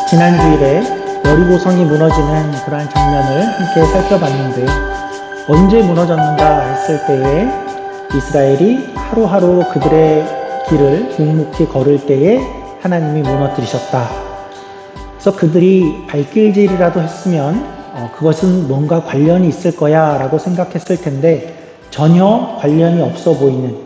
지난 주일에 여리고성이 무너지는 그러한 장면을 함께 살펴봤는데 언제 무너졌는가 했을 때에 이스라엘이 하루하루 그들의 길을 묵묵히 걸을 때에 하나님이 무너뜨리셨다. 그래서 그들이 발길질이라도 했으면 그것은 뭔가 관련이 있을 거야 라고 생각했을 텐데 전혀 관련이 없어 보이는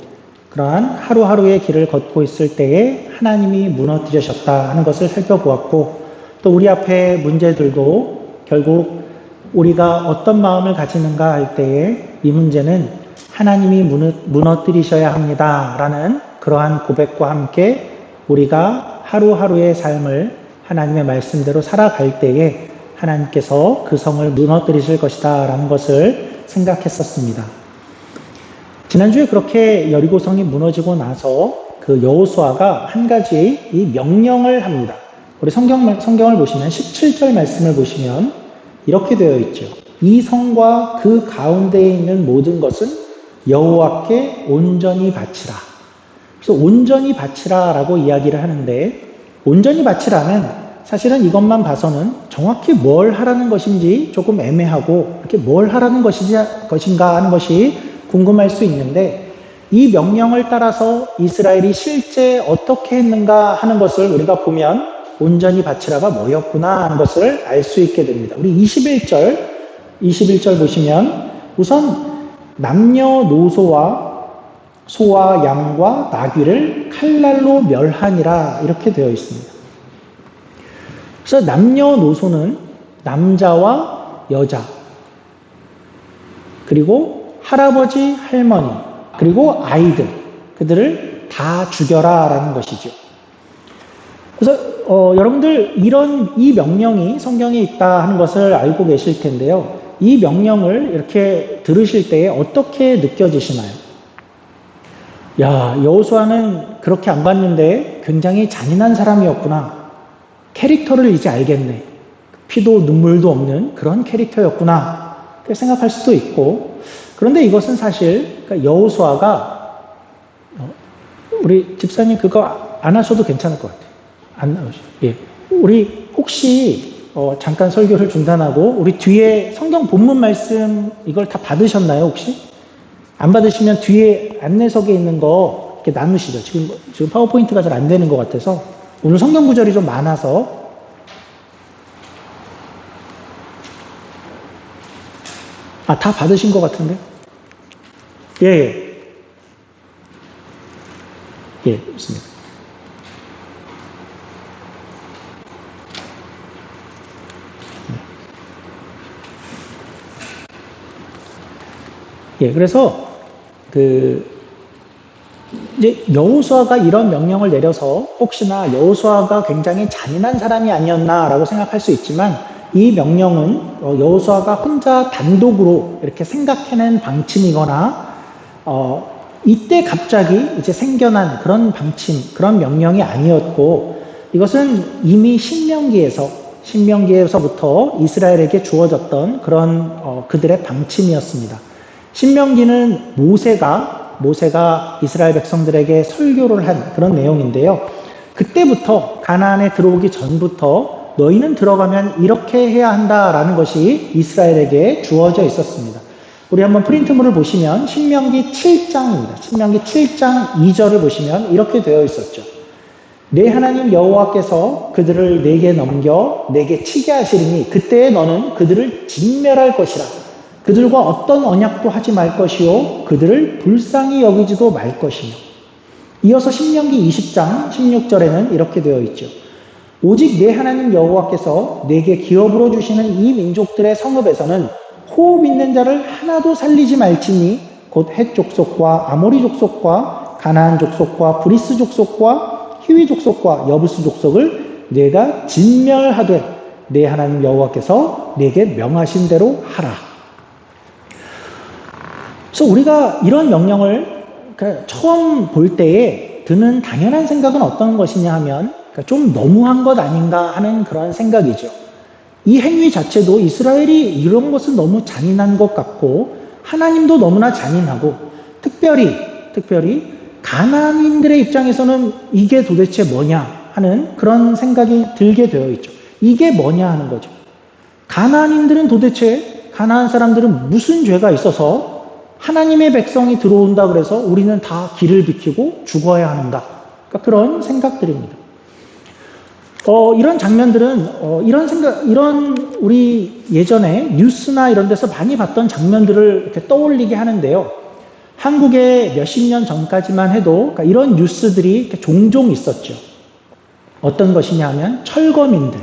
그러한 하루하루의 길을 걷고 있을 때에 하나님이 무너뜨리셨다 하는 것을 살펴보았고, 또 우리 앞에 문제들도 결국 우리가 어떤 마음을 가지는가 할 때에 이 문제는 하나님이 무너뜨리셔야 합니다 라는 그러한 고백과 함께 우리가 하루하루의 삶을 하나님의 말씀대로 살아갈 때에 하나님께서 그 성을 무너뜨리실 것이다 라는 것을 생각했었습니다. 지난주에 그렇게 여리고성이 무너지고 나서 그 여호수아가 한 가지 이 명령을 합니다. 우리 성경을 보시면 17절 말씀을 보시면 이렇게 되어 있죠. 이 성과 그 가운데에 있는 모든 것은 여호와께 온전히 바치라. 그래서 온전히 바치라 라고 이야기를 하는데, 온전히 바치라면 사실은 이것만 봐서는 정확히 뭘 하라는 것인지 조금 애매하고 이렇게 뭘 하라는 것인가 하는 것이 궁금할 수 있는데, 이 명령을 따라서 이스라엘이 실제 어떻게 했는가 하는 것을 우리가 보면 온전히 바치라가 뭐였구나 하는 것을 알 수 있게 됩니다. 우리 21절 보시면 우선 남녀노소와 소와 양과 나귀를 칼날로 멸하니라 이렇게 되어 있습니다. 그래서 남녀노소는 남자와 여자, 그리고 할아버지, 할머니, 그리고 아이들, 그들을 다 죽여라 라는 것이죠. 그래서 여러분들 이 명령이 성경에 있다 하는 것을 알고 계실 텐데요. 이 명령을 이렇게 들으실 때에 어떻게 느껴지시나요? 야, 여호수아는 그렇게 안 봤는데 굉장히 잔인한 사람이었구나. 캐릭터를 이제 알겠네. 피도 눈물도 없는 그런 캐릭터였구나. 그렇게 생각할 수도 있고, 그런데 이것은 사실 여호수아가 우리 집사님 그거 안 하셔도 괜찮을 것 같아요. 안 나오죠. 예. 우리 혹시 잠깐 설교를 중단하고 우리 뒤에 성경 본문 말씀 이걸 다 받으셨나요 혹시? 안 받으시면 뒤에 안내석에 있는 거 이렇게 나누시죠. 지금 파워포인트가 잘 안 되는 것 같아서 오늘 성경 구절이 좀 많아서. 다 받으신 것 같은데? 예, 좋습니다. 그래서 이제 여호수아가 이런 명령을 내려서 혹시나 여호수아가 굉장히 잔인한 사람이 아니었나라고 생각할 수 있지만, 이 명령은 여호수아가 혼자 단독으로 이렇게 생각해낸 방침이거나 이때 갑자기 이제 생겨난 그런 방침, 그런 명령이 아니었고, 이것은 이미 신명기에서부터 이스라엘에게 주어졌던 그런 그들의 방침이었습니다. 신명기는 모세가 이스라엘 백성들에게 설교를 한 그런 내용인데요. 그때부터 가나안에 들어오기 전부터 너희는 들어가면 이렇게 해야 한다라는 것이 이스라엘에게 주어져 있었습니다. 우리 한번 프린트물을 보시면 신명기 7장입니다. 신명기 7장 2절을 보시면 이렇게 되어 있었죠. 내 하나님 여호와께서 그들을 내게 넘겨 내게 치게 하시리니 그때에 너는 그들을 진멸할 것이라. 그들과 어떤 언약도 하지 말 것이요 그들을 불쌍히 여기지도 말 것이며. 이어서 신명기 20장 16절에는 이렇게 되어 있죠. 오직 내 하나님 여호와께서 내게 기업으로 주시는 이 민족들의 성읍에서는 호흡 있는 자를 하나도 살리지 말지니 곧 헷 족속과 아모리 족속과 가나안 족속과 브리스 족속과 히위 족속과 여부스 족속을 내가 진멸하되 내 하나님 여호와께서 내게 명하신 대로 하라. 그래서 우리가 이런 명령을 처음 볼 때에 드는 당연한 생각은 어떤 것이냐 하면 좀 너무한 것 아닌가 하는 그런 생각이죠. 이 행위 자체도 이스라엘이 이런 것은 너무 잔인한 것 같고 하나님도 너무나 잔인하고 특별히 가나안인들의 입장에서는 이게 도대체 뭐냐 하는 그런 생각이 들게 되어 있죠. 이게 뭐냐 하는 거죠. 가나안인들은 도대체, 가나안 사람들은 무슨 죄가 있어서 하나님의 백성이 들어온다 그래서 우리는 다 길을 비키고 죽어야 하는가. 그러니까 그런 생각들입니다. 이런 장면들은, 이런 우리 예전에 뉴스나 이런 데서 많이 봤던 장면들을 이렇게 떠올리게 하는데요. 한국에 몇십 년 전까지만 해도 그러니까 이런 뉴스들이 이렇게 종종 있었죠. 어떤 것이냐 하면 철거민들,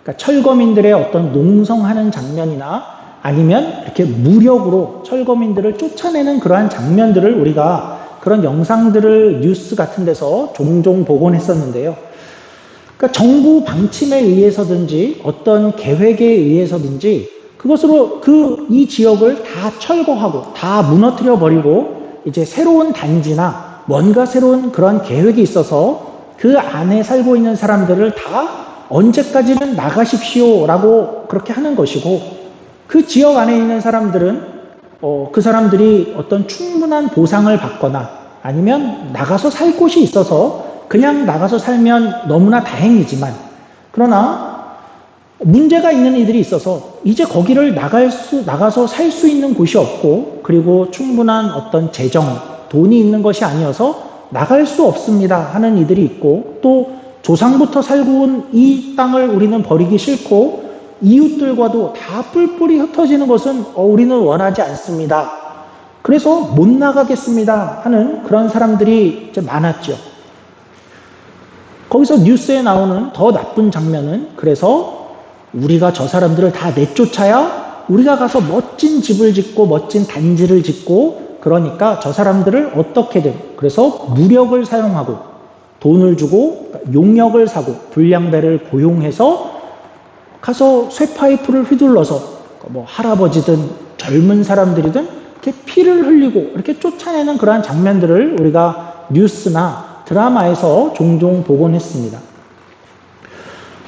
그러니까 철거민들의 어떤 농성하는 장면이나 아니면 이렇게 무력으로 철거민들을 쫓아내는 그러한 장면들을 우리가 그런 영상들을 뉴스 같은 데서 종종 보곤 했었는데요. 그러니까 정부 방침에 의해서든지 어떤 계획에 의해서든지 그것으로 이 지역을 다 철거하고 다 무너뜨려 버리고 이제 새로운 단지나 뭔가 새로운 그런 계획이 있어서 그 안에 살고 있는 사람들을 다 언제까지는 나가십시오라고 그렇게 하는 것이고, 그 지역 안에 있는 사람들은 그 사람들이 어떤 충분한 보상을 받거나 아니면 나가서 살 곳이 있어서 그냥 나가서 살면 너무나 다행이지만, 그러나 문제가 있는 이들이 있어서 이제 거기를 나가서 살 수 있는 곳이 없고, 그리고 충분한 어떤 재정, 돈이 있는 것이 아니어서 나갈 수 없습니다 하는 이들이 있고, 또 조상부터 살고 온 이 땅을 우리는 버리기 싫고 이웃들과도 다 뿔뿔이 흩어지는 것은 우리는 원하지 않습니다. 그래서 못 나가겠습니다 하는 그런 사람들이 이제 많았죠. 거기서 뉴스에 나오는 더 나쁜 장면은, 그래서 우리가 저 사람들을 다 내쫓아야 우리가 가서 멋진 집을 짓고 멋진 단지를 짓고, 그러니까 저 사람들을 어떻게든, 그래서 무력을 사용하고 돈을 주고 용역을 사고 불량배를 고용해서 가서 쇠파이프를 휘둘러서 뭐 할아버지든 젊은 사람들이든 이렇게 피를 흘리고 이렇게 쫓아내는 그러한 장면들을 우리가 뉴스나 드라마에서 종종 보곤 했습니다.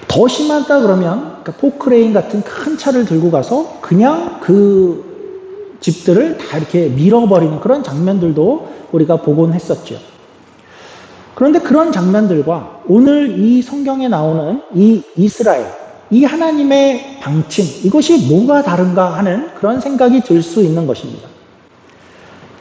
더 심하다 그러면 그러니까 포크레인 같은 큰 차를 들고 가서 그냥 그 집들을 다 이렇게 밀어버리는 그런 장면들도 우리가 보곤 했었죠. 그런데 그런 장면들과 오늘 이 성경에 나오는 이 이스라엘, 이 하나님의 방침, 이것이 뭐가 다른가 하는 그런 생각이 들 수 있는 것입니다.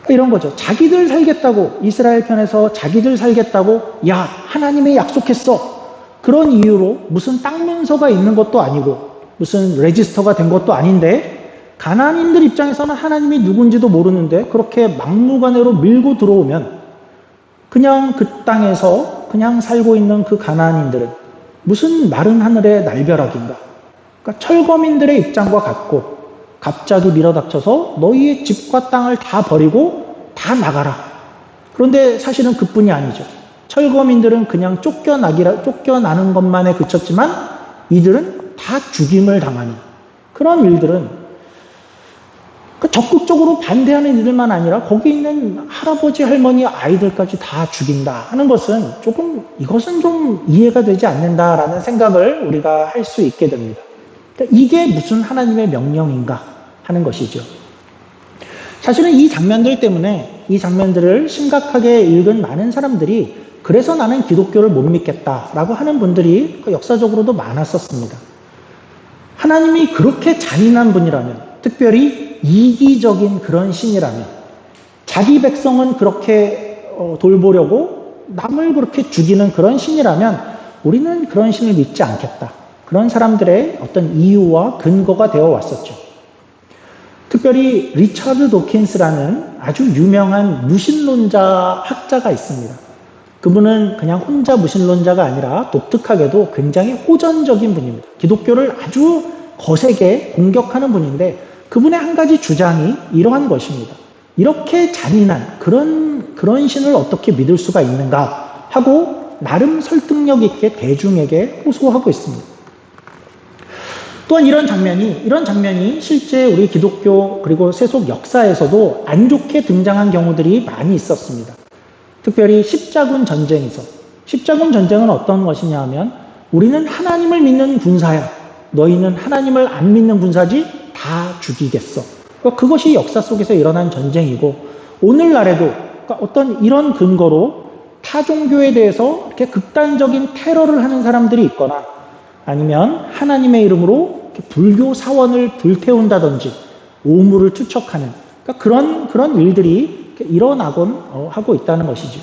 이런 거죠. 자기들 살겠다고, 이스라엘 편에서 자기들 살겠다고, 야, 하나님이 약속했어. 그런 이유로 무슨 땅 문서가 있는 것도 아니고 무슨 레지스터가 된 것도 아닌데, 가나안인들 입장에서는 하나님이 누군지도 모르는데 그렇게 막무가내로 밀고 들어오면 그냥 그 땅에서 그냥 살고 있는 그 가나안인들은 무슨 마른 하늘의 날벼락인가. 그러니까 철거민들의 입장과 같고, 갑자기 밀어닥쳐서 너희의 집과 땅을 다 버리고 다 나가라. 그런데 사실은 그뿐이 아니죠. 철거민들은 그냥 쫓겨나는 것만에 그쳤지만 이들은 다 죽임을 당하는 그런 일들은, 적극적으로 반대하는 이들만 아니라 거기 있는 할아버지, 할머니, 아이들까지 다 죽인다 하는 것은 이것은 좀 이해가 되지 않는다라는 생각을 우리가 할 수 있게 됩니다. 그러니까 이게 무슨 하나님의 명령인가 하는 것이죠. 사실은 이 장면들 때문에 이 장면들을 심각하게 읽은 많은 사람들이 그래서 나는 기독교를 못 믿겠다라고 하는 분들이 역사적으로도 많았었습니다. 하나님이 그렇게 잔인한 분이라면, 특별히 이기적인 그런 신이라면, 자기 백성은 그렇게 돌보려고 남을 그렇게 죽이는 그런 신이라면 우리는 그런 신을 믿지 않겠다. 그런 사람들의 어떤 이유와 근거가 되어 왔었죠. 특별히 리처드 도킨스라는 아주 유명한 무신론자 학자가 있습니다. 그분은 그냥 혼자 무신론자가 아니라 독특하게도 굉장히 호전적인 분입니다. 기독교를 아주 거세게 공격하는 분인데, 그분의 한 가지 주장이 이러한 것입니다. 이렇게 잔인한 그런 신을 어떻게 믿을 수가 있는가 하고 나름 설득력 있게 대중에게 호소하고 있습니다. 또한 이런 장면이 실제 우리 기독교 그리고 세속 역사에서도 안 좋게 등장한 경우들이 많이 있었습니다. 특별히 십자군 전쟁에서, 십자군 전쟁은 어떤 것이냐 하면, 우리는 하나님을 믿는 군사야, 너희는 하나님을 안 믿는 군사지, 다 죽이겠어. 그것이 역사 속에서 일어난 전쟁이고, 오늘날에도 어떤 이런 근거로 타 종교에 대해서 이렇게 극단적인 테러를 하는 사람들이 있거나, 아니면 하나님의 이름으로 불교 사원을 불태운다든지 오물을 투척하는 그런 일들이 일어나곤 하고 있다는 것이죠.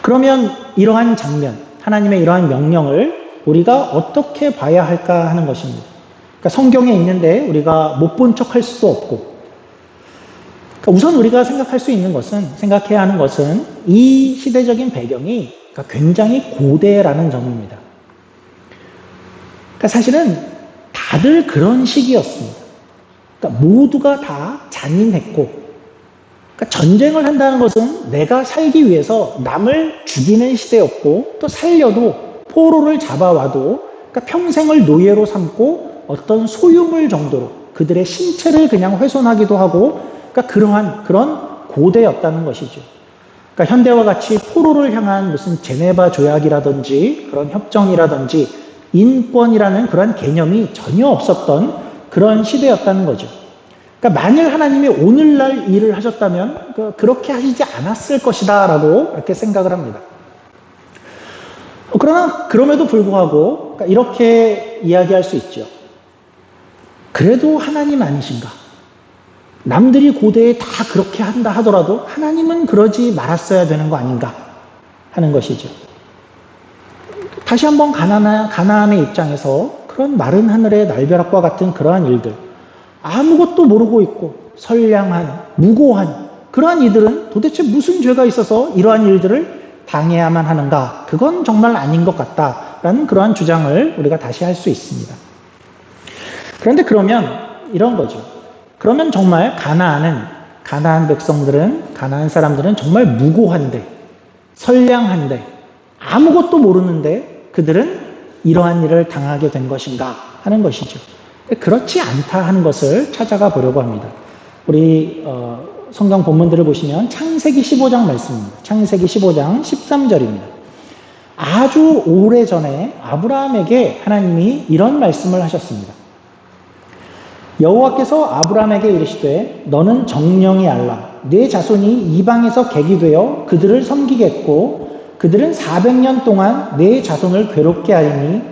그러면 이러한 장면, 하나님의 이러한 명령을 우리가 어떻게 봐야 할까 하는 것입니다. 그러니까 성경에 있는데 우리가 못 본 척할 수도 없고, 그러니까 우선 우리가 생각해야 하는 것은 이 시대적인 배경이 굉장히 고대라는 점입니다. 그러니까 사실은 다들 그런 시기였습니다. 그러니까 모두가 다 잔인했고, 그러니까 전쟁을 한다는 것은 내가 살기 위해서 남을 죽이는 시대였고, 또 살려도 포로를 잡아와도 그러니까 평생을 노예로 삼고 어떤 소유물 정도로 그들의 신체를 그냥 훼손하기도 하고, 그러니까 그런 고대였다는 것이죠. 그러니까 현대와 같이 포로를 향한 무슨 제네바 조약이라든지 그런 협정이라든지 인권이라는 그런 개념이 전혀 없었던 그런 시대였다는 거죠. 그러니까 만일 하나님이 오늘날 일을 하셨다면 그렇게 하시지 않았을 것이다 라고 이렇게 생각을 합니다. 그러나 그럼에도 불구하고 이렇게 이야기할 수 있죠. 그래도 하나님 아니신가? 남들이 고대에 다 그렇게 한다 하더라도 하나님은 그러지 말았어야 되는 거 아닌가 하는 것이죠. 다시 한번 가나안의 입장에서 그런 마른 하늘의 날벼락과 같은 그러한 일들, 아무것도 모르고 있고 선량한, 무고한 그러한 이들은 도대체 무슨 죄가 있어서 이러한 일들을 당해야만 하는가? 그건 정말 아닌 것 같다라는 그러한 주장을 우리가 다시 할 수 있습니다. 그런데 그러면 이런 거죠. 그러면 정말 가나안 백성들은, 가나안 사람들은 정말 무고한데, 선량한데, 아무것도 모르는데 그들은 이러한 일을 당하게 된 것인가 하는 것이죠. 그렇지 않다 하는 것을 찾아가 보려고 합니다. 우리 성경 본문들을 보시면 창세기 15장 말씀입니다. 창세기 15장 13절입니다. 아주 오래전에 아브라함에게 하나님이 이런 말씀을 하셨습니다. 여호와께서 아브라함에게 이르시되 너는 정령이 알라. 네 자손이 이방에서 객이 되어 그들을 섬기겠고 그들은 400년 동안 네 자손을 괴롭게 하리니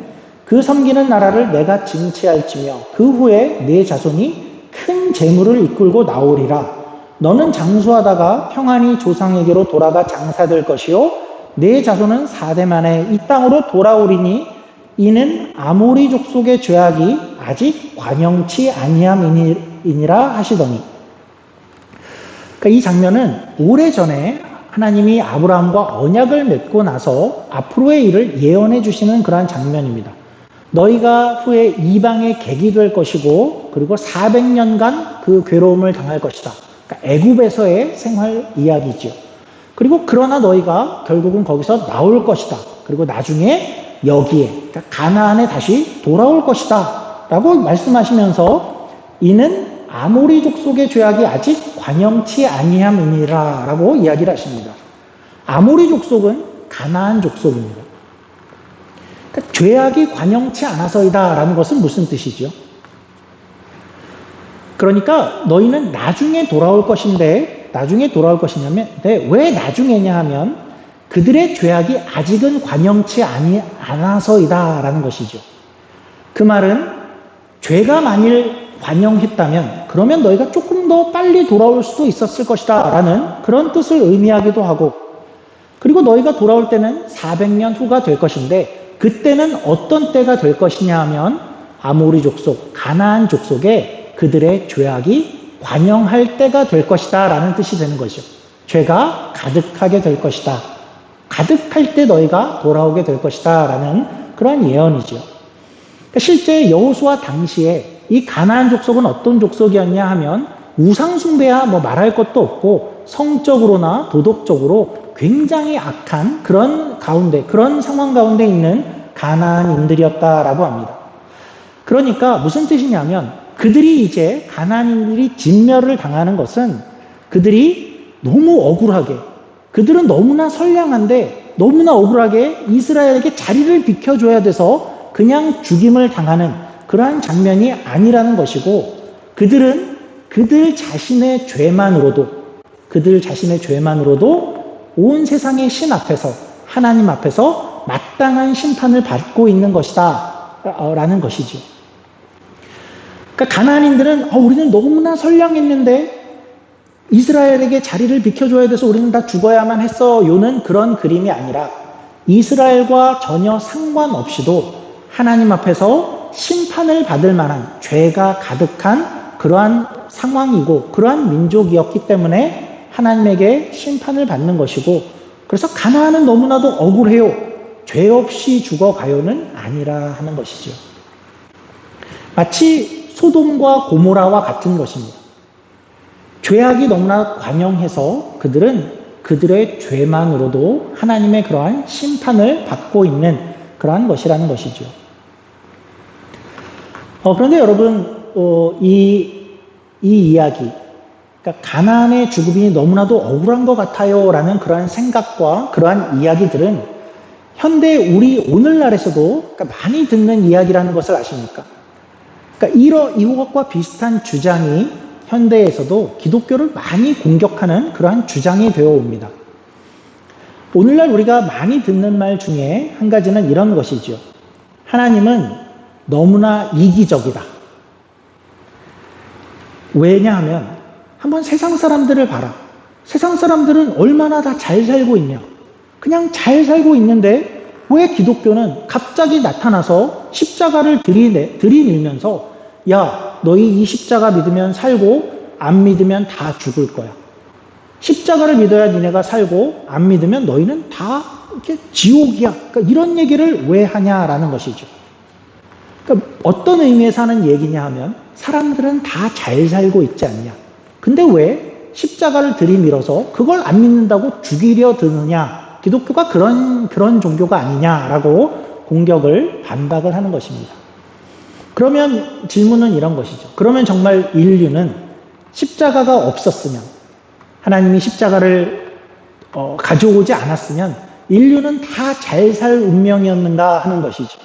그 섬기는 나라를 내가 징치할지며 그 후에 네 자손이 큰 재물을 이끌고 나오리라. 너는 장수하다가 평안히 조상에게로 돌아가 장사될 것이요 네 자손은 4대 만에 이 땅으로 돌아오리니 이는 아모리 족속의 죄악이 아직 관영치 아니함이니라 하시더니, 그러니까 이 장면은 오래전에 하나님이 아브라함과 언약을 맺고 나서 앞으로의 일을 예언해 주시는 그러한 장면입니다. 너희가 후에 이방의 객이 될 것이고 그리고 400년간 그 괴로움을 당할 것이다. 그러니까 애굽에서의 생활 이야기죠. 그리고 그러나 너희가 결국은 거기서 나올 것이다. 그리고 나중에 여기에 그러니까 가나안에 다시 돌아올 것이다 라고 말씀하시면서 이는 아모리 족속의 죄악이 아직 관영치 아니함이니라 라고 이야기를 하십니다. 아모리 족속은 가나안 족속입니다. 그러니까 죄악이 관영치 않아서이다 라는 것은 무슨 뜻이죠? 그러니까 너희는 나중에 돌아올 것인데, 나중에 돌아올 것이냐면 왜 나중에냐 하면 그들의 죄악이 아직은 관영치 않아서이다 라는 것이죠. 그 말은 죄가 만일 관영했다면 그러면 너희가 조금 더 빨리 돌아올 수도 있었을 것이다 라는 그런 뜻을 의미하기도 하고, 그리고 너희가 돌아올 때는 400년 후가 될 것인데 그때는 어떤 때가 될 것이냐 하면 아모리 족속, 가나안 족속에 그들의 죄악이 관영할 때가 될 것이다 라는 뜻이 되는 거죠. 죄가 가득하게 될 것이다. 가득할 때 너희가 돌아오게 될 것이다 라는 그런 예언이죠. 그러니까 실제 여호수아 당시에 이 가나안 족속은 어떤 족속이었냐 하면 우상숭배야 뭐 말할 것도 없고 성적으로나 도덕적으로 굉장히 악한 그런 상황 가운데 있는 가나안인들이었다라고 합니다. 그러니까 무슨 뜻이냐면 그들이 이제 가나안인들이 진멸을 당하는 것은 그들이 너무 억울하게, 그들은 너무나 선량한데 너무나 억울하게 이스라엘에게 자리를 비켜줘야 돼서 그냥 죽임을 당하는 그러한 장면이 아니라는 것이고, 그들은 그들 자신의 죄만으로도 온 세상의 신 앞에서, 하나님 앞에서 마땅한 심판을 받고 있는 것이다 라는 것이죠. 그러니까 가나안인들은 우리는 너무나 선량했는데 이스라엘에게 자리를 비켜줘야 돼서 우리는 다 죽어야만 했어요는 그런 그림이 아니라 이스라엘과 전혀 상관없이도 하나님 앞에서 심판을 받을 만한 죄가 가득한 그러한 상황이고 그러한 민족이었기 때문에 하나님에게 심판을 받는 것이고, 그래서 가나안은 너무나도 억울해요, 죄 없이 죽어가요는 아니라 하는 것이죠. 마치 소돔과 고모라와 같은 것입니다. 죄악이 너무나 관영해서 그들은 그들의 죄만으로도 하나님의 그러한 심판을 받고 있는 그러한 것이라는 것이죠. 그런데 여러분, 이 이야기, 그러니까 가나안의 죽음이 너무나도 억울한 것 같아요 라는 그러한 생각과 그러한 이야기들은 현대 우리 오늘날에서도 그러니까 많이 듣는 이야기라는 것을 아십니까? 그러니까 이것과 비슷한 주장이 현대에서도 기독교를 많이 공격하는 그러한 주장이 되어 옵니다. 오늘날 우리가 많이 듣는 말 중에 한 가지는 이런 것이죠. 하나님은 너무나 이기적이다. 왜냐하면 한번 세상 사람들을 봐라. 세상 사람들은 얼마나 다 잘 살고 있냐. 그냥 잘 살고 있는데 왜 기독교는 갑자기 나타나서 십자가를 들이밀면서 야, 너희 이 십자가 믿으면 살고 안 믿으면 다 죽을 거야. 십자가를 믿어야 니네가 살고 안 믿으면 너희는 다 이렇게 지옥이야. 그러니까 이런 얘기를 왜 하냐라는 것이죠. 그러니까 어떤 의미에서 하는 얘기냐 하면 사람들은 다 잘 살고 있지 않냐. 근데 왜 십자가를 들이밀어서 그걸 안 믿는다고 죽이려 드느냐. 기독교가 그런 종교가 아니냐라고 반박을 하는 것입니다. 그러면 질문은 이런 것이죠. 그러면 정말 인류는 십자가가 없었으면, 하나님이 십자가를 가져오지 않았으면 인류는 다 잘 살 운명이었는가 하는 것이죠.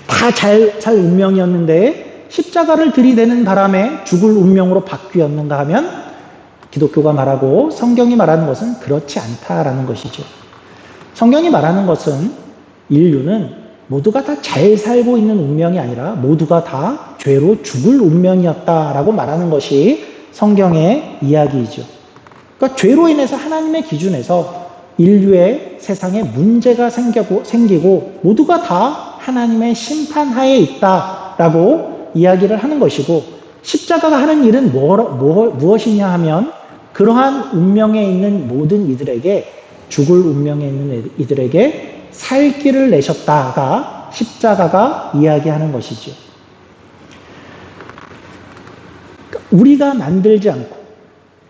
다 잘 살 운명이었는데 십자가를 들이대는 바람에 죽을 운명으로 바뀌었는가 하면 기독교가 말하고 성경이 말하는 것은 그렇지 않다라는 것이죠. 성경이 말하는 것은 인류는 모두가 다 잘 살고 있는 운명이 아니라 모두가 다 죄로 죽을 운명이었다라고 말하는 것이 성경의 이야기이죠. 그러니까 죄로 인해서 하나님의 기준에서 인류의 세상에 문제가 생기고 모두가 다 하나님의 심판하에 있다라고 이야기를 하는 것이고, 십자가가 하는 일은 무엇이냐 하면 그러한 운명에 있는 모든 이들에게, 죽을 운명에 있는 이들에게 살 길을 내셨다가 십자가가 이야기하는 것이죠. 우리가 만들지 않고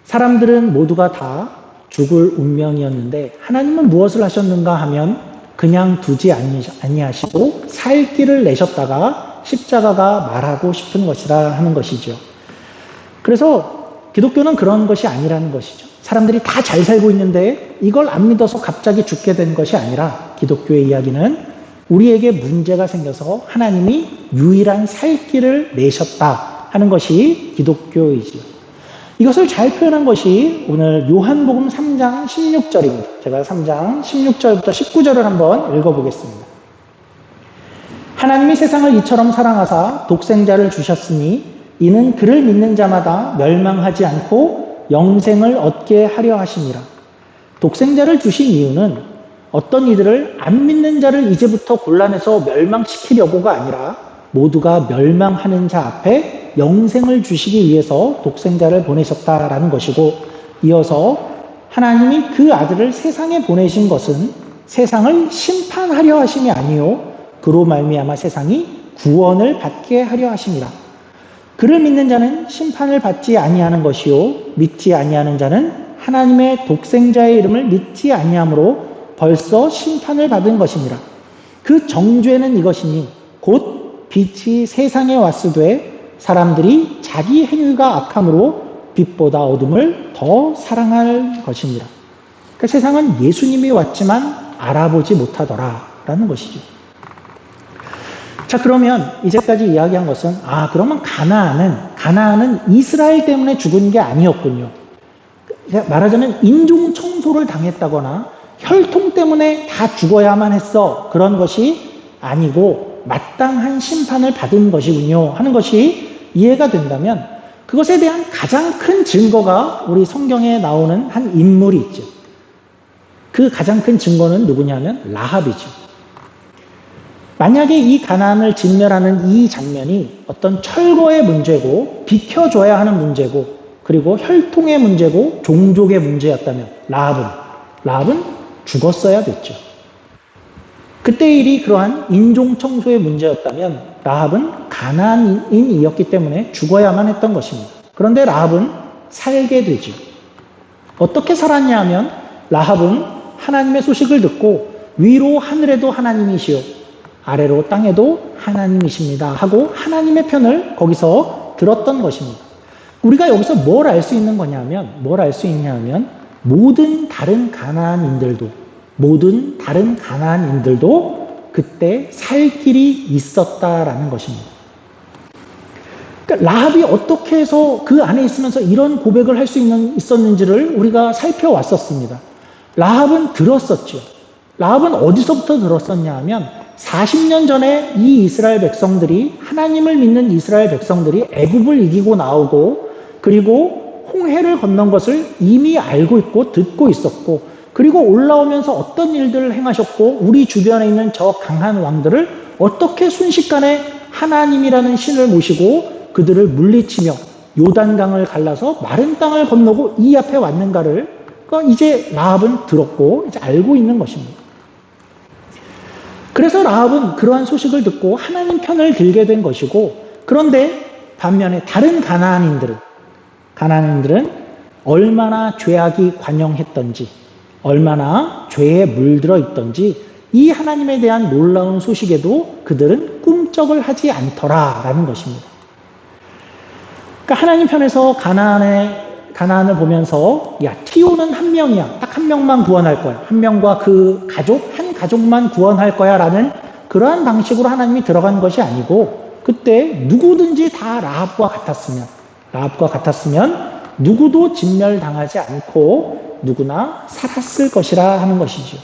사람들은 모두가 다 죽을 운명이었는데 하나님은 무엇을 하셨는가 하면 그냥 두지 아니하시고 살 길을 내셨다가 십자가가 말하고 싶은 것이라 하는 것이죠. 그래서 기독교는 그런 것이 아니라는 것이죠. 사람들이 다 잘 살고 있는데 이걸 안 믿어서 갑자기 죽게 된 것이 아니라 기독교의 이야기는 우리에게 문제가 생겨서 하나님이 유일한 살 길을 내셨다 하는 것이 기독교이지요. 이것을 잘 표현한 것이 오늘 요한복음 3장 16절입니다. 제가 3장 16절부터 19절을 한번 읽어보겠습니다. 하나님이 세상을 이처럼 사랑하사 독생자를 주셨으니 이는 그를 믿는 자마다 멸망하지 않고 영생을 얻게 하려 하심이라. 독생자를 주신 이유는 어떤 이들을 안 믿는 자를 이제부터 골라내서 멸망시키려고가 아니라 모두가 멸망하는 자 앞에 영생을 주시기 위해서 독생자를 보내셨다라는 것이고, 이어서 하나님이 그 아들을 세상에 보내신 것은 세상을 심판하려 하심이 아니요 그로 말미암아 세상이 구원을 받게 하려 하심이라. 그를 믿는 자는 심판을 받지 아니하는 것이요 믿지 아니하는 자는 하나님의 독생자의 이름을 믿지 아니함으로 벌써 심판을 받은 것이니라. 그 정죄는 이것이니 곧 빛이 세상에 왔으되 사람들이 자기 행위가 악함으로 빛보다 어둠을 더 사랑할 것이니라. 그러니까 세상은 예수님이 왔지만 알아보지 못하더라라는 것이죠. 자, 그러면 이제까지 이야기한 것은 그러면 가나안은 이스라엘 때문에 죽은 게 아니었군요. 말하자면 인종 청소를 당했다거나 혈통 때문에 다 죽어야만 했어. 그런 것이 아니고 마땅한 심판을 받은 것이군요 하는 것이 이해가 된다면 그것에 대한 가장 큰 증거가 우리 성경에 나오는 한 인물이 있죠. 그 가장 큰 증거는 누구냐면 라합이죠. 만약에 이 가나안을 진멸하는 이 장면이 어떤 철거의 문제고 비켜줘야 하는 문제고 그리고 혈통의 문제고 종족의 문제였다면 라합은 죽었어야 됐죠. 그때 일이 그러한 인종 청소의 문제였다면 라합은 가나안인이었기 때문에 죽어야만 했던 것입니다. 그런데 라합은 살게 되죠. 어떻게 살았냐 하면 라합은 하나님의 소식을 듣고 위로 하늘에도 하나님이시오 아래로 땅에도 하나님이십니다 하고 하나님의 편을 거기서 들었던 것입니다. 우리가 여기서 뭘 알 수 있는 거냐면 모든 다른 가나안인들도 그때 살 길이 있었다라는 것입니다. 그러니까 라합이 어떻게 해서 그 안에 있으면서 이런 고백을 할 수 있었는지를 우리가 살펴왔었습니다. 라합은 들었었죠. 라합은 어디서부터 들었었냐 하면 40년 전에 이 이스라엘 백성들이 하나님을 믿는 이스라엘 백성들이 애굽을 이기고 나오고 그리고 홍해를 건넌 것을 이미 알고 있고 듣고 있었고 그리고 올라오면서 어떤 일들을 행하셨고 우리 주변에 있는 저 강한 왕들을 어떻게 순식간에 하나님이라는 신을 모시고 그들을 물리치며 요단강을 갈라서 마른 땅을 건너고 이 앞에 왔는가를 이제 라합은 들었고 이제 알고 있는 것입니다. 그래서 라합은 그러한 소식을 듣고 하나님 편을 들게 된 것이고 그런데 반면에 다른 가나안인들은 얼마나 죄악이 관영했던지 얼마나 죄에 물들어 있던지 이 하나님에 대한 놀라운 소식에도 그들은 꿈쩍을 하지 않더라라는 것입니다. 그러니까 하나님 편에서 가나안을 보면서 야 티오는 한 명이야. 딱 한 명만 구원할 거야. 한 명과 그 한 가족만 구원할 거야 라는 그러한 방식으로 하나님이 들어간 것이 아니고 그때 누구든지 다 라합과 같았으면 누구도 진멸당하지 않고 누구나 살았을 것이라 하는 것이죠.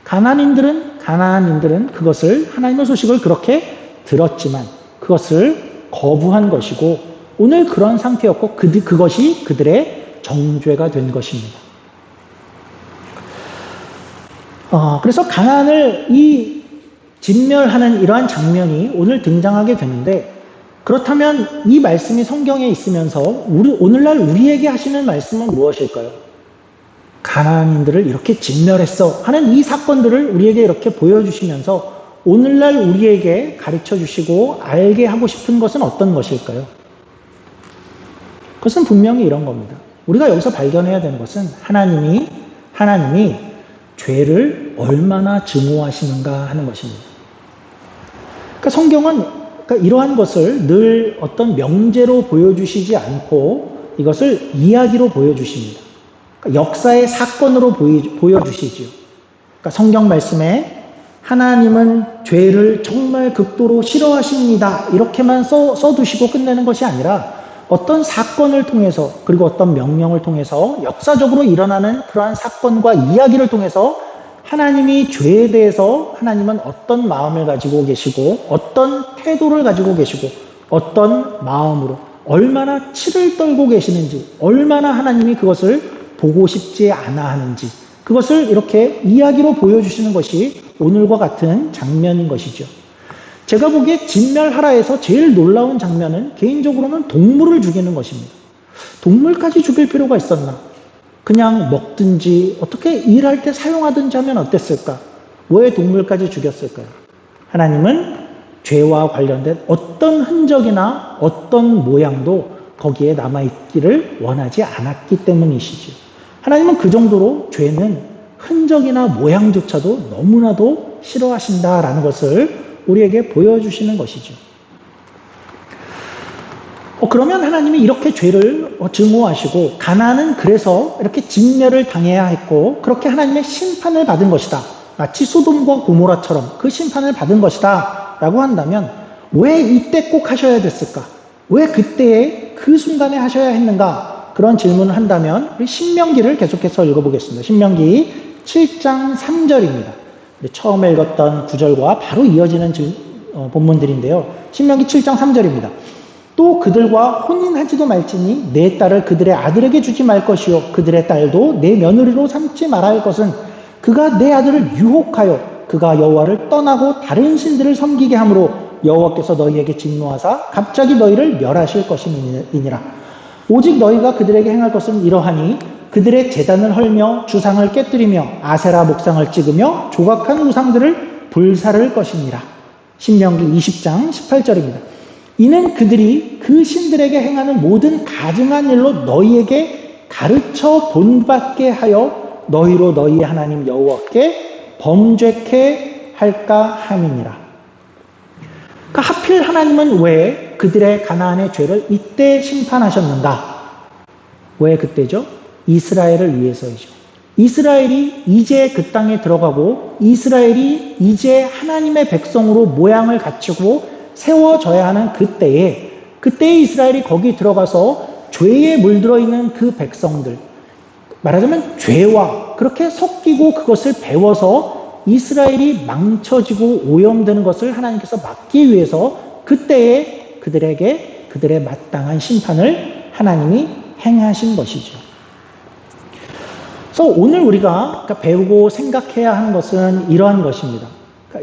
가나안인들은 그것을 하나님의 소식을 그렇게 들었지만 그것을 거부한 것이고 오늘 그런 상태였고 그것이 그들의 정죄가 된 것입니다. 그래서 가나안을 진멸하는 이러한 장면이 오늘 등장하게 되는데 그렇다면 이 말씀이 성경에 있으면서 오늘날 우리에게 하시는 말씀은 무엇일까요? 가나안인들을 이렇게 진멸했어 하는 이 사건들을 우리에게 이렇게 보여주시면서 오늘날 우리에게 가르쳐 주시고 알게 하고 싶은 것은 어떤 것일까요? 그것은 분명히 이런 겁니다. 우리가 여기서 발견해야 되는 것은 하나님이 죄를 얼마나 증오하시는가 하는 것입니다. 그러니까 성경은 이러한 것을 늘 어떤 명제로 보여주시지 않고 이것을 이야기로 보여주십니다. 그러니까 역사의 사건으로 보여주시죠. 그러니까 성경 말씀에 하나님은 죄를 정말 극도로 싫어하십니다. 이렇게만 써두시고 끝내는 것이 아니라 어떤 사건을 통해서 그리고 어떤 명령을 통해서 역사적으로 일어나는 그러한 사건과 이야기를 통해서 하나님이 죄에 대해서 하나님은 어떤 마음을 가지고 계시고 어떤 태도를 가지고 계시고 어떤 마음으로 얼마나 치를 떨고 계시는지 얼마나 하나님이 그것을 보고 싶지 않아 하는지 그것을 이렇게 이야기로 보여주시는 것이 오늘과 같은 장면인 것이죠. 제가 보기에 진멸하라에서 제일 놀라운 장면은 개인적으로는 동물을 죽이는 것입니다. 동물까지 죽일 필요가 있었나? 그냥 먹든지 어떻게 일할 때 사용하든지 하면 어땠을까? 왜 동물까지 죽였을까요? 하나님은 죄와 관련된 어떤 흔적이나 어떤 모양도 거기에 남아있기를 원하지 않았기 때문이시죠. 하나님은 그 정도로 죄는 흔적이나 모양조차도 너무나도 싫어하신다라는 것을 우리에게 보여주시는 것이죠. 그러면 하나님이 이렇게 죄를 증오하시고 가나안은 그래서 이렇게 진멸을 당해야 했고 그렇게 하나님의 심판을 받은 것이다. 마치 소돔과 고모라처럼 그 심판을 받은 것이다 라고 한다면 왜 이때 꼭 하셔야 됐을까? 왜 그때에 그 순간에 하셔야 했는가? 그런 질문을 한다면 우리 신명기를 계속해서 읽어보겠습니다. 신명기 7장 3절입니다. 처음에 읽었던 구절과 바로 이어지는 본문들인데요. 신명기 7장 3절입니다. 또 그들과 혼인하지도 말지니 내 딸을 그들의 아들에게 주지 말 것이요 그들의 딸도 내 며느리로 삼지 말아야 할 것은 그가 내 아들을 유혹하여 그가 여호와를 떠나고 다른 신들을 섬기게 하므로 여호와께서 너희에게 진노하사 갑자기 너희를 멸하실 것임이니라. 오직 너희가 그들에게 행할 것은 이러하니 그들의 제단을 헐며 주상을 깨뜨리며 아세라 목상을 찍으며 조각한 우상들을 불사를 것이니라. 신명기 20장 18절입니다. 이는 그들이 그 신들에게 행하는 모든 가증한 일로 너희에게 가르쳐 본받게 하여 너희로 너희 하나님 여호와께 범죄케 할까 함이니라. 그러니까 하필 하나님은 왜 그들의 가나안의 죄를 이때 심판하셨는가? 왜 그때죠? 이스라엘을 위해서이죠. 이스라엘이 이제 그 땅에 들어가고 이스라엘이 이제 하나님의 백성으로 모양을 갖추고 세워져야 하는 그때에 이스라엘이 거기 들어가서 죄에 물들어 있는 그 백성들, 말하자면 죄와 그렇게 섞이고 그것을 배워서 이스라엘이 망쳐지고 오염되는 것을 하나님께서 막기 위해서 그때에 그들에게 그들의 마땅한 심판을 하나님이 행하신 것이죠. 그래서 오늘 우리가 배우고 생각해야 하는 것은 이러한 것입니다.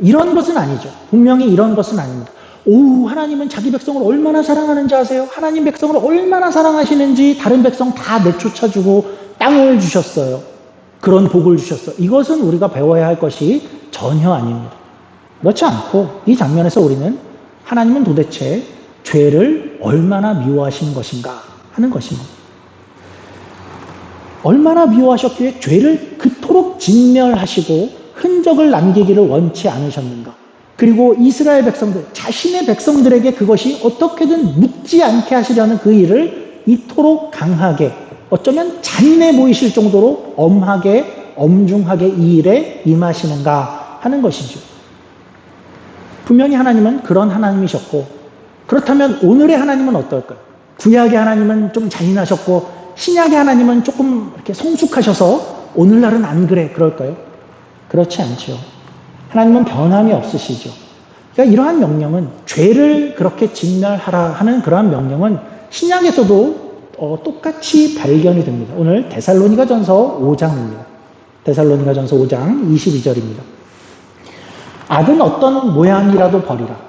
이런 것은 아니죠. 분명히 이런 것은 아닙니다. 하나님은 자기 백성을 얼마나 사랑하는지 아세요? 하나님 백성을 얼마나 사랑하시는지 다른 백성 다 내쫓아주고 땅을 주셨어요. 그런 복을 주셨어요. 이것은 우리가 배워야 할 것이 전혀 아닙니다. 그렇지 않고 이 장면에서 우리는 하나님은 도대체 죄를 얼마나 미워하시는 것인가 하는 것입니다. 얼마나 미워하셨기에 죄를 그토록 진멸하시고 흔적을 남기기를 원치 않으셨는가. 그리고 이스라엘 백성들, 자신의 백성들에게 그것이 어떻게든 묻지 않게 하시려는 그 일을 이토록 강하게, 어쩌면 잔인해 보이실 정도로 엄하게, 엄중하게 이 일에 임하시는가 하는 것이죠. 분명히 하나님은 그런 하나님이셨고, 그렇다면 오늘의 하나님은 어떨까요? 구약의 하나님은 좀 잔인하셨고 신약의 하나님은 조금 이렇게 성숙하셔서 오늘날은 안 그래 그럴까요? 그렇지 않죠. 하나님은 변함이 없으시죠. 그러니까 이러한 명령은, 죄를 그렇게 진멸하라 하는 그러한 명령은 신약에서도 똑같이 발견이 됩니다. 오늘 데살로니가전서 5장입니다. 데살로니가전서 5장 22절입니다. 악은 어떤 모양이라도 버리라.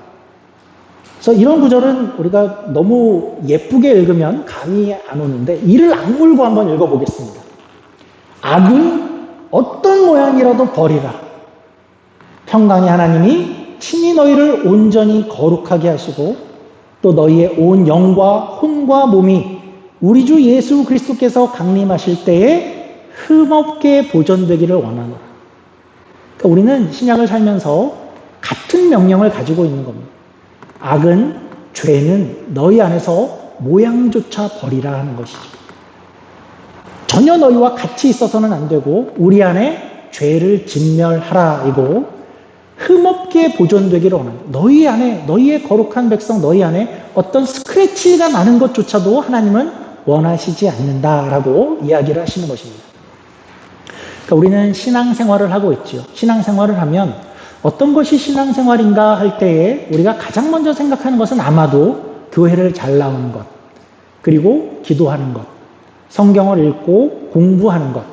그래서 이런 구절은 우리가 너무 예쁘게 읽으면 감이 안 오는데 이를 악물고 한번 읽어보겠습니다. 악은 어떤 모양이라도 버리라. 평강의 하나님이 친히 너희를 온전히 거룩하게 하시고 또 너희의 온 영과 혼과 몸이 우리 주 예수 그리스도께서 강림하실 때에 흠없게 보존되기를 원하노라. 그러니까 우리는 신약을 살면서 같은 명령을 가지고 있는 겁니다. 악은, 죄는 너희 안에서 모양조차 버리라 하는 것이죠. 전혀 너희와 같이 있어서는 안 되고 우리 안에 죄를 진멸하라 이고 흠없게 보존되기를 원한다. 너희 안에, 너희의 거룩한 백성 너희 안에 어떤 스크래치가 나는 것조차도 하나님은 원하시지 않는다라고 이야기를 하시는 것입니다. 그러니까 우리는 신앙생활을 하고 있죠. 신앙생활을 하면 어떤 것이 신앙생활인가 할 때에 우리가 가장 먼저 생각하는 것은 아마도 교회를 잘 나오는 것, 그리고 기도하는 것, 성경을 읽고 공부하는 것,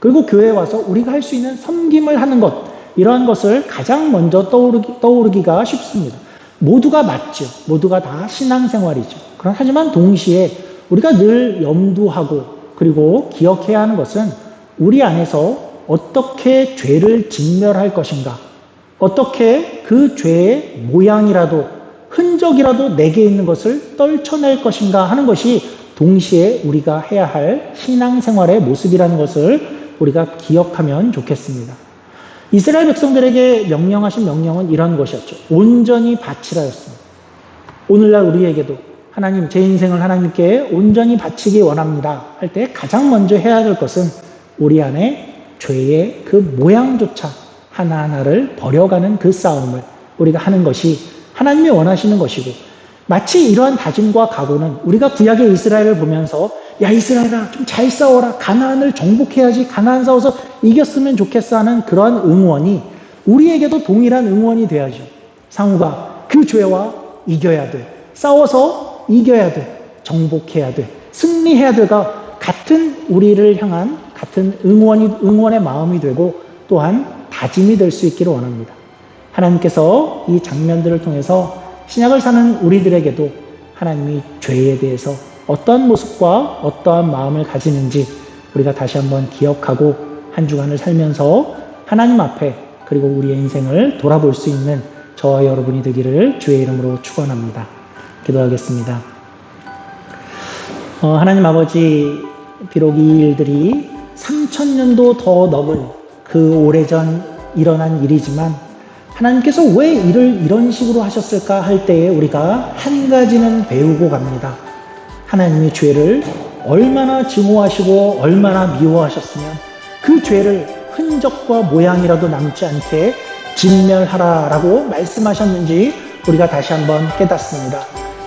그리고 교회에 와서 우리가 할 수 있는 섬김을 하는 것, 이러한 것을 가장 먼저 떠오르기가 쉽습니다. 모두가 맞죠. 모두가 다 신앙생활이죠. 하지만 동시에 우리가 늘 염두하고 그리고 기억해야 하는 것은 우리 안에서 어떻게 죄를 진멸할 것인가, 어떻게 그 죄의 모양이라도 흔적이라도 내게 있는 것을 떨쳐낼 것인가 하는 것이 동시에 우리가 해야 할 신앙생활의 모습이라는 것을 우리가 기억하면 좋겠습니다. 이스라엘 백성들에게 명령하신 명령은 이런 것이었죠. 온전히 바치라였습니다. 오늘날 우리에게도 하나님, 제 인생을 하나님께 온전히 바치기 원합니다 할 때 가장 먼저 해야 될 것은 우리 안에 죄의 그 모양조차 하나하나를 버려가는 그 싸움을 우리가 하는 것이 하나님이 원하시는 것이고, 마치 이러한 다짐과 각오는 우리가 구약의 이스라엘을 보면서 야 이스라엘아 좀 잘 싸워라, 가나안을 정복해야지, 가나안 싸워서 이겼으면 좋겠어 하는 그러한 응원이 우리에게도 동일한 응원이 돼야죠. 상우가 그 죄와 이겨야 돼, 싸워서 이겨야 돼, 정복해야 돼, 승리해야 돼가 같은 우리를 향한 같은 응원의 마음이 되고 또한 다짐이 될 수 있기를 원합니다. 하나님께서 이 장면들을 통해서 신약을 사는 우리들에게도 하나님이 죄에 대해서 어떠한 모습과 어떠한 마음을 가지는지 우리가 다시 한번 기억하고 한 주간을 살면서 하나님 앞에 그리고 우리의 인생을 돌아볼 수 있는 저와 여러분이 되기를 주의 이름으로 축원합니다. 기도하겠습니다. 하나님 아버지, 비록 이 일들이 3000년도 더 넘은 그 오래전 일어난 일이지만 하나님께서 왜 일을 이런 식으로 하셨을까 할 때에 우리가 한 가지는 배우고 갑니다. 하나님이 죄를 얼마나 증오하시고 얼마나 미워하셨으면 그 죄를 흔적과 모양이라도 남지 않게 진멸하라라고 말씀하셨는지 우리가 다시 한번 깨닫습니다.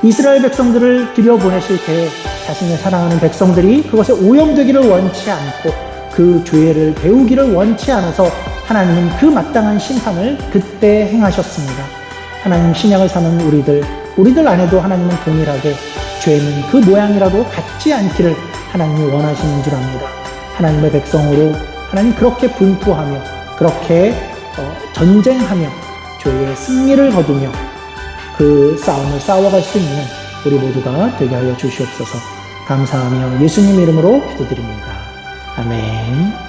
이스라엘 백성들을 들여보내실 때 자신의 사랑하는 백성들이 그것에 오염되기를 원치 않고 그 죄를 배우기를 원치 않아서 하나님은 그 마땅한 심판을 그때 행하셨습니다. 하나님, 신약을 사는 우리들 안에도 하나님은 동일하게 죄는 그 모양이라도 갖지 않기를 하나님이 원하시는 줄 압니다. 하나님의 백성으로 하나님 그렇게 분투하며 그렇게 전쟁하며 죄의 승리를 거두며 그 싸움을 싸워갈 수 있는 우리 모두가 되게 하여 주시옵소서. 감사하며 예수님 이름으로 기도드립니다. 아멘.